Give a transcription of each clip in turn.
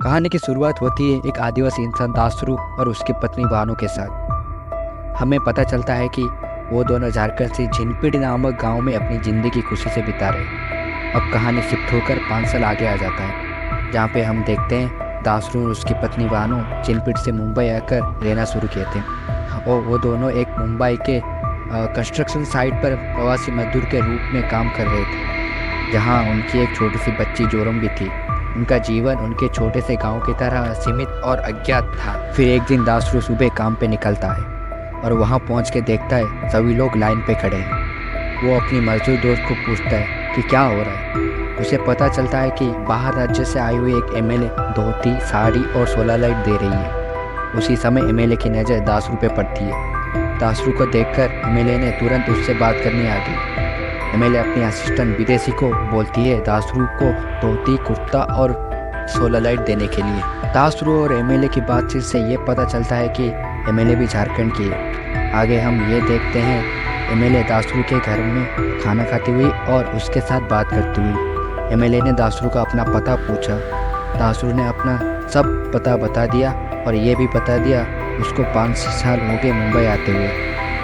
कहानी की शुरुआत होती है एक आदिवासी इंसान दासरू और उसकी पत्नी बानो के साथ। हमें पता चलता है कि वो दोनों झारखंड से झिनपिड़ नामक गांव में अपनी ज़िंदगी खुशी से बिता रहे। अब कहानी शिफ्ट होकर 5 साल आगे आ जाता है, जहाँ पे हम देखते हैं दासरू और उसकी पत्नी बानो झिनपिड़ से मुंबई आकर रहना शुरू किए थे। और वो दोनों एक मुंबई के कंस्ट्रक्शन साइट पर प्रवासी मजदूर के रूप में काम कर रहे थे, जहाँ उनकी एक छोटी सी बच्ची जोरम भी थी। उनका जीवन उनके छोटे से गांव की तरह सीमित और अज्ञात था। फिर एक दिन दासरू सुबह काम पे निकलता है और वहां पहुंच के देखता है सभी लोग लाइन पे खड़े हैं। वो अपनी मजदूर दोस्त को पूछता है कि क्या हो रहा है। उसे पता चलता है कि बाहर राज्य से आई हुई एक एमएलए धोती, साड़ी और सोलर लाइट दे रही है। उसी समय एमएलए की नज़र दासरू पे पड़ती है। दासरू को देखकर एमएलए ने तुरंत उससे बात करनी आ गई। एमएलए अपनी असिस्टेंट विदेशी को बोलती है दासरू को धोती, कुर्ता और सोलर लाइट देने के लिए। दासरू और एमएलए की बातचीत से ये पता चलता है कि एमएलए भी झारखंड की है। आगे हम ये देखते हैं एमएलए दासरू के घर में खाना खाती हुई और उसके साथ बात करती हुई। एमएलए ने दासरू का अपना पता पूछा। दासरू ने अपना सब पता बता दिया और ये भी बता दिया उसको 5 साल हो गए मुंबई आते हुए।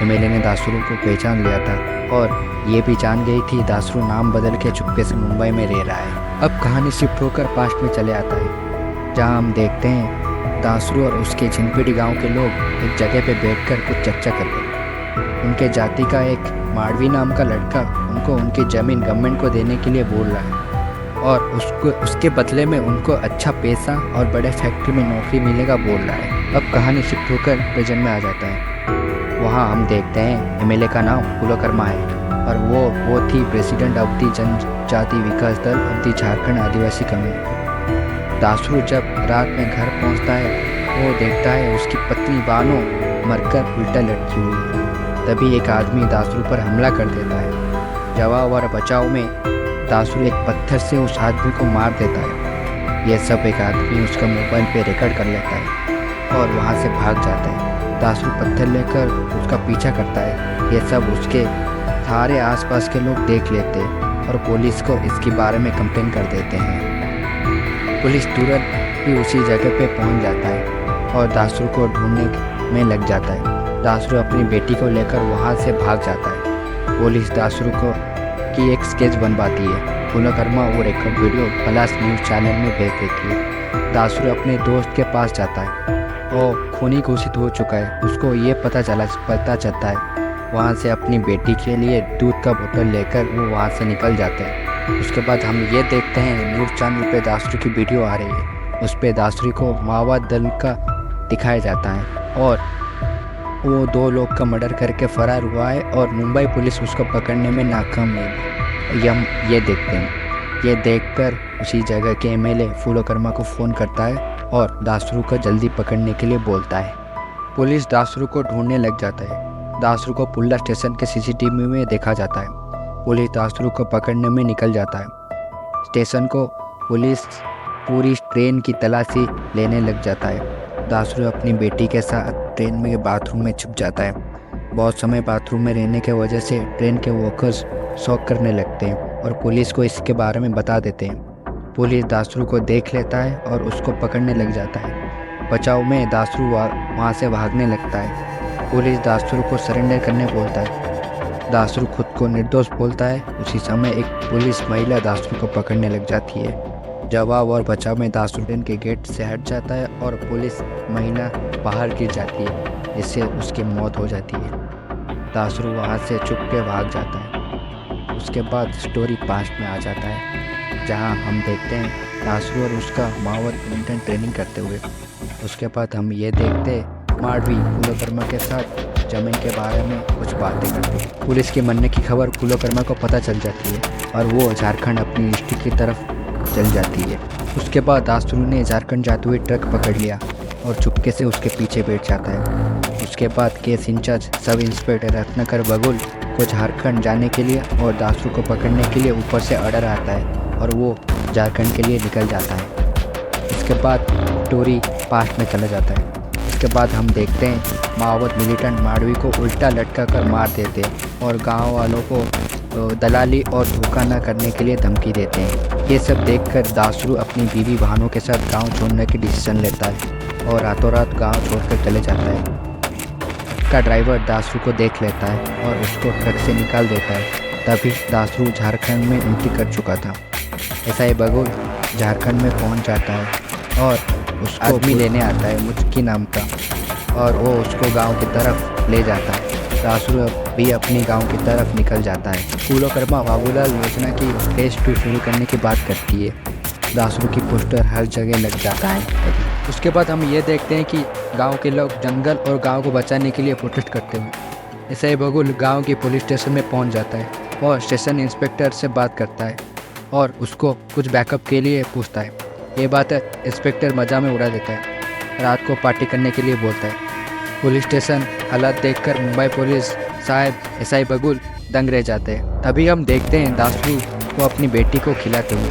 एमएलए ने दासरू को पहचान लिया था और ये भी जान गई थी दासरू नाम बदल के चुपके से मुंबई में रह रहा है। अब कहानी शिफ्ट होकर पास्ट में चले आता है, जहाँ हम देखते हैं दासरू और उसके झिनपिड़ी गांव के लोग एक जगह पे बैठकर कुछ चर्चा कर रहे हैं। उनके जाति का एक माडवी नाम का लड़का उनको उनकी ज़मीन गवर्नमेंट को देने के लिए बोल रहा है और उसके बदले में उनको अच्छा पैसा और बड़े फैक्ट्री में नौकरी मिलेगा बोल रहा है। अब कहानी शिफ्ट होकर प्रेजेंट में आ जाता है। वहाँ हम देखते हैं एमएलए का नाम कुलकर्मा है और वो थी प्रेसिडेंट ऑफ दी जनजाति विकास दल of the Jharkhand Adivasi community. Dasru जब रात में घर पहुंचता है वो देखता है उसकी पत्नी बानो मरकर उल्टा लटकी हुई है। तभी एक आदमी दासरू पर हमला कर देता है। जवाब और बचाव में दासरू एक पत्थर से उस आदमी को मार देता है। यह सब एक आदमी उसका मोबाइल पे रिकॉर्ड कर लेता है और वहाँ से भाग जाता है। दासरू पत्थर लेकर उसका पीछा करता है। यह सब उसके सारे आसपास के लोग देख लेते हैं और पुलिस को इसके बारे में कंप्लेन कर देते हैं। पुलिस तुरंत ही उसी जगह पे पहुंच जाता है और दासरू को ढूंढने में लग जाता है। दासरू अपनी बेटी को लेकर वहां से भाग जाता है। पुलिस दासरू को की एक स्केच बनवाती है। कुलकर्मा और एक वीडियो प्लस न्यूज़ चैनल में भेज देती है। दासरू अपने दोस्त के पास जाता है और खूनी घोषित हो चुका है। उसको ये पता चलता है। वहाँ से अपनी बेटी के लिए दूध का बोतल लेकर वो वहाँ से निकल जाते हैं। उसके बाद हम ये देखते हैं न्यूज़ चैनल पे दासरू की वीडियो आ रही है। उस पर दासरू को माओवाद दल का दिखाया जाता है और वो 2 लोग का मर्डर करके फरार हुआ है और मुंबई पुलिस उसको पकड़ने में नाकाम नहीं। हम ये देखते हैं। ये देखकर उसी जगह के एमएलए कुलकर्मा को फ़ोन करता है और दासरू को जल्दी पकड़ने के लिए बोलता है। पुलिस दासरू को ढूंढने लग जाता है। दासरू को पुल्ला स्टेशन के सीसीटीवी में देखा जाता है। पुलिस दासरू को पकड़ने में निकल जाता है। स्टेशन को पुलिस पूरी ट्रेन की तलाशी लेने लग जाता है। दासरू अपनी बेटी के साथ ट्रेन में बाथरूम में छुप जाता है। बहुत समय बाथरूम में रहने की वजह से ट्रेन के वर्कर्स शौक करने लगते हैं और पुलिस को इसके बारे में बता देते हैं। पुलिस दासरू को देख लेता है और उसको पकड़ने लग जाता है। बचाव में दासरू वहाँ से भागने लगता है। पुलिस दासरू को सरेंडर करने बोलता है। दासरू खुद को निर्दोष बोलता है। उसी समय एक पुलिस महिला दासरू को पकड़ने लग जाती है। जवाब और बचाव में दासरू ट्रेन के गेट से हट जाता है और पुलिस महिला बाहर गिर जाती है, जिससे उसकी मौत हो जाती है। दासरू वहाँ से चुप के भाग जाता है। उसके बाद स्टोरी पास्ट में आ जाता है, जहाँ हम देखते हैं दासरू और उसका माओवाद कम्युनिटी ट्रेनिंग करते हुए। उसके बाद हम ये देखते माडवी कुलकर्मा के साथ जमीन के बारे में कुछ बातें करते हैं। पुलिस के मरने की खबर कुलकर्मा को पता चल जाती है और वो झारखंड अपनी डिस्ट्रिक्ट की तरफ चल जाती है। उसके बाद दासरू ने झारखंड जाते हुए ट्रक पकड़ लिया और चुपके से उसके पीछे बैठ जाता है। उसके बाद case incharge sub inspector Ratnakar Bagul को झारखंड जाने के लिए और दासरू को पकड़ने के लिए ऊपर से ऑर्डर आता है और वो झारखंड के लिए निकल जाता है। इसके बाद स्टोरी पास्ट में चला जाता है। इसके बाद हम देखते हैं माओवाद मिलिटेंट माडवी को उल्टा लटका कर मार देते हैं और गांव वालों को दलाली और धोखा न करने के लिए धमकी देते हैं। ये सब देखकर दासरू अपनी बीवी बहनों के साथ गांव छोड़ने की डिसीजन लेता है और रातों रात गांव छोड़कर चले जाता है। का ड्राइवर दासरू को देख लेता है और उसको ट्रक से निकाल देता है। तभी दासरू झारखंड में एंट्री कर चुका था। एसआई बगुल झारखंड में पहुंच जाता है और उसको आदमी लेने आता है मुचकी नाम का, और वो उसको गांव की तरफ ले जाता है। दासरू भी अपनी गांव की तरफ निकल जाता है। फूलोकर्मा बाबूलाल योजना की फेज 2 शुरू करने की बात करती है। दासरू की पोस्टर हर जगह लग जाता है। उसके बाद हम ये देखते हैं कि गांव के लोग जंगल और गांव को बचाने के लिए प्रोटेस्ट करते हुए। एसआई बगुल गांव की पुलिस स्टेशन में पहुंच जाता है और स्टेशन इंस्पेक्टर से बात करता है और उसको कुछ बैकअप के लिए पूछता है। ये बात इंस्पेक्टर मज़ा में उड़ा देता है। रात को पार्टी करने के लिए बोलता है। पुलिस स्टेशन हालात देखकर मुंबई पुलिस साहब एसआई बगुल दंग रह जाते हैं। तभी हम देखते हैं दासरू को अपनी बेटी को खिलाते हुए,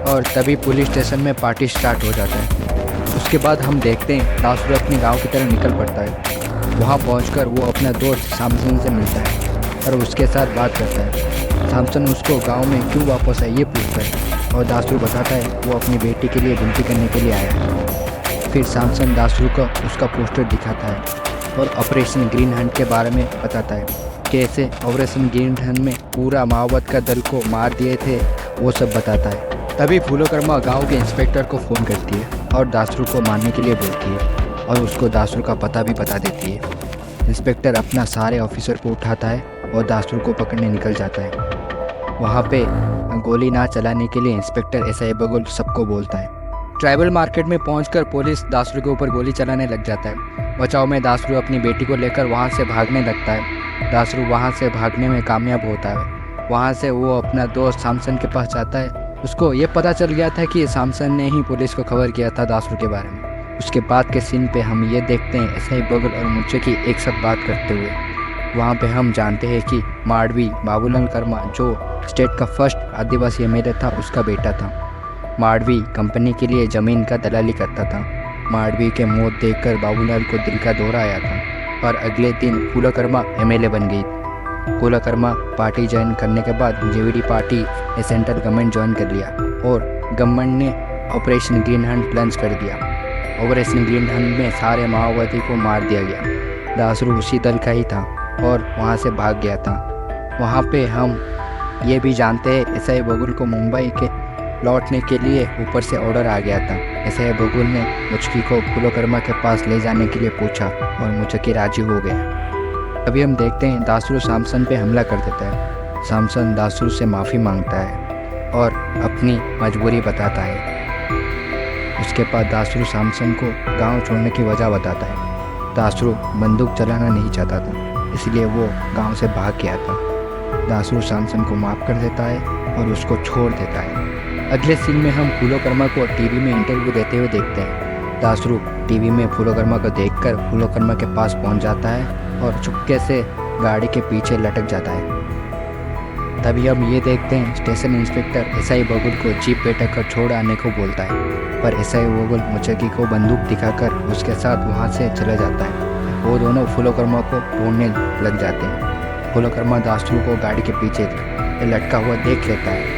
और तभी पुलिस स्टेशन में पार्टी स्टार्ट हो जाता है। उसके बाद हम देखते हैं दासरू अपने गांव की तरफ निकल पड़ता है। वहां पहुंचकर वो अपना दोस्त सामसन से मिलता है और उसके साथ बात करता है। सामसन उसको गांव में क्यों वापस है ये पूछता है और दासरू बताता है वो अपनी बेटी के लिए विनती करने के लिए आया है। फिर सामसन दासरू को उसका पोस्टर दिखाता है और ऑपरेशन ग्रीन हंट के बारे में बताता है। कैसे ऑपरेशन ग्रीन हंट में पूरा माओवाद का दल को मार दिए थे वो सब बताता है। तभी फूलोकर्मा गांव के इंस्पेक्टर को फ़ोन करती है और दासरू को मारने के लिए बोलती है और उसको दासरू का पता भी बता देती है। इंस्पेक्टर अपना सारे ऑफिसर को उठाता है और दासरू को पकड़ने निकल जाता है। वहाँ पे गोली ना चलाने के लिए इंस्पेक्टर एसआई बगुल सबको बोलता है। ट्राइबल मार्केट में पहुंचकर पुलिस दासरू के ऊपर गोली चलाने लग जाता है। बचाव में दासरू अपनी बेटी को लेकर वहां से भागने लगता है। दासरू वहां से भागने में कामयाब होता है। वहां से वो अपना दोस्त सामसन के पास जाता है। उसको ये पता चल गया था कि सामसन ने ही पुलिस को खबर किया था दासरू के बारे में। उसके बाद के सीन पे हम ये देखते हैं एसआई बगुल और मुचकी एक साथ बात करते हुए। वहाँ पे हम जानते हैं कि माडवी बाबूलाल कर्मा जो स्टेट का फर्स्ट आदिवासी एमएलए था उसका बेटा था। माडवी कंपनी के लिए ज़मीन का दलाली करता था। माडवी के मौत देखकर बाबूलाल को दिल का दौरा आया था और अगले दिन फूलोकर्मा एमएलए बन गई। फूलोकर्मा पार्टी ज्वाइन करने के बाद जेवीडी पार्टी ने सेंट्रल गवर्नमेंट ज्वाइन कर लिया और गवर्नमेंट ने ऑपरेशन ग्रीन हंट लॉन्च कर दिया। ऑपरेशन ग्रीन हंट में सारे माओवादी को मार दिया गया। दासरू उसी दल का ही था और वहाँ से भाग गया था। वहाँ पे हम ये भी जानते हैं एसआई बगुल को मुंबई के लौटने के लिए ऊपर से ऑर्डर आ गया था। एसआई बगुल ने मुचकी को फूलोकर्मा के पास ले जाने के लिए पूछा और मुचकी राजी हो गया। अभी हम देखते हैं दासरू सामसन पे हमला कर देता है। सामसन दासरू से माफ़ी मांगता है और अपनी मजबूरी बताता है। उसके बाद दासरू सामसन को गांव छोड़ने की वजह बताता है। दासरू बंदूक चलाना नहीं चाहता था, इसलिए वो गांव से भाग गया था। दासरू सामसन को माफ़ कर देता है और उसको छोड़ देता है। अगले सीन में हम फूलोकर्मा को टीवी में इंटरव्यू देते हुए देखते हैं। दासरू टीवी में फूलोकर्मा को देखकर फूलोकर्मा के पास पहुंच जाता है और चुपके से गाड़ी के पीछे लटक जाता है। तभी हम ये देखते हैं स्टेशन इंस्पेक्टर एसआई बगुल को जीप पे टक्कर छोड़ आने को बोलता है, पर एसआई बगुल मुचकी को बंदूक दिखाकर उसके साथ वहाँ से चला जाता है। वो दोनों फूलोकर्मा को ढूंढने लग जाते हैं। फूलोकर्मा दासरू को गाड़ी के पीछे लटका हुआ देख लेता है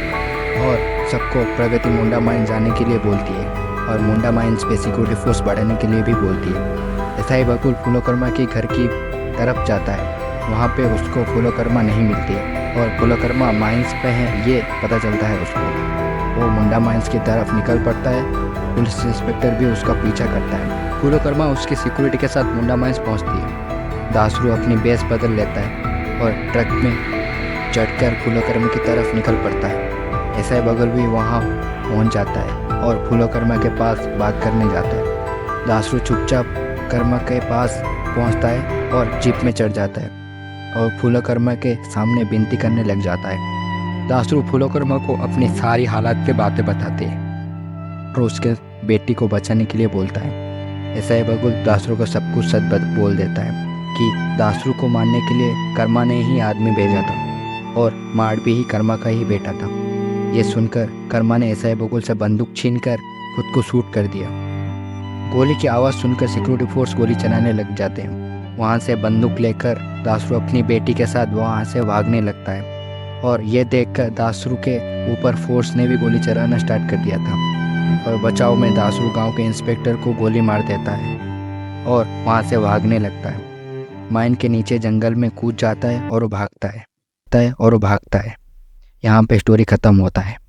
और सबको प्रगति मुंडा माइंस जाने के लिए बोलती है और मुंडा माइंस पे सिक्योरिटी फोर्स बढ़ाने के लिए भी बोलती है। एसआई बगुल फूलोकर्मा के घर की तरफ जाता है। वहाँ पे उसको फूलोकर्मा नहीं मिलती है और फूलोकर्मा माइंस पे है ये पता चलता है उसको। वो मुंडा माइंस की तरफ निकल पड़ता है। पुलिस इंस्पेक्टर भी उसका पीछा करता है। फूलोकर्मा उसकी सिक्योरिटी के साथ मुंडा माइंस पहुँचती है। दासरू अपनी बेस बदल लेता है और ट्रक में चढ़कर फूलोकर्मा की तरफ निकल पड़ता है। एसआई बगुल भी वहाँ पहुँच जाता है और फूलोकर्मा के पास बात करने जाता है। दासरू चुपचाप कर्मा के पास पहुँचता है और जीप में चढ़ जाता है और फूलोकर्मा के सामने विनती करने लग जाता है। दासरू फूलोकर्मा को अपनी सारी हालात की बातें बताते हैं और उसके बेटी को बचाने के लिए बोलता है। एसआई बगुल दासरू को सब कुछ सच बोल देता है कि दासरू को मारने के लिए कर्मा ने ही आदमी भेजा था और माडवी ही कर्मा का ही बेटा था। ये सुनकर कर्मा ने एसआई बगुल से बंदूक छीनकर खुद को शूट कर दिया। गोली की आवाज़ सुनकर सिक्योरिटी फोर्स गोली चलाने लग जाते हैं। वहाँ से बंदूक लेकर दासरू अपनी बेटी के साथ वहाँ से भागने लगता है। और ये देखकर दासरू के ऊपर फोर्स ने भी गोली चलाना स्टार्ट कर दिया था और बचाव में दासरू गांव के इंस्पेक्टर को गोली मार देता है और वहाँ से भागने लगता है। माइन के नीचे जंगल में कूद जाता है और वो भागता है। यहाँ पे स्टोरी ख़त्म होता है।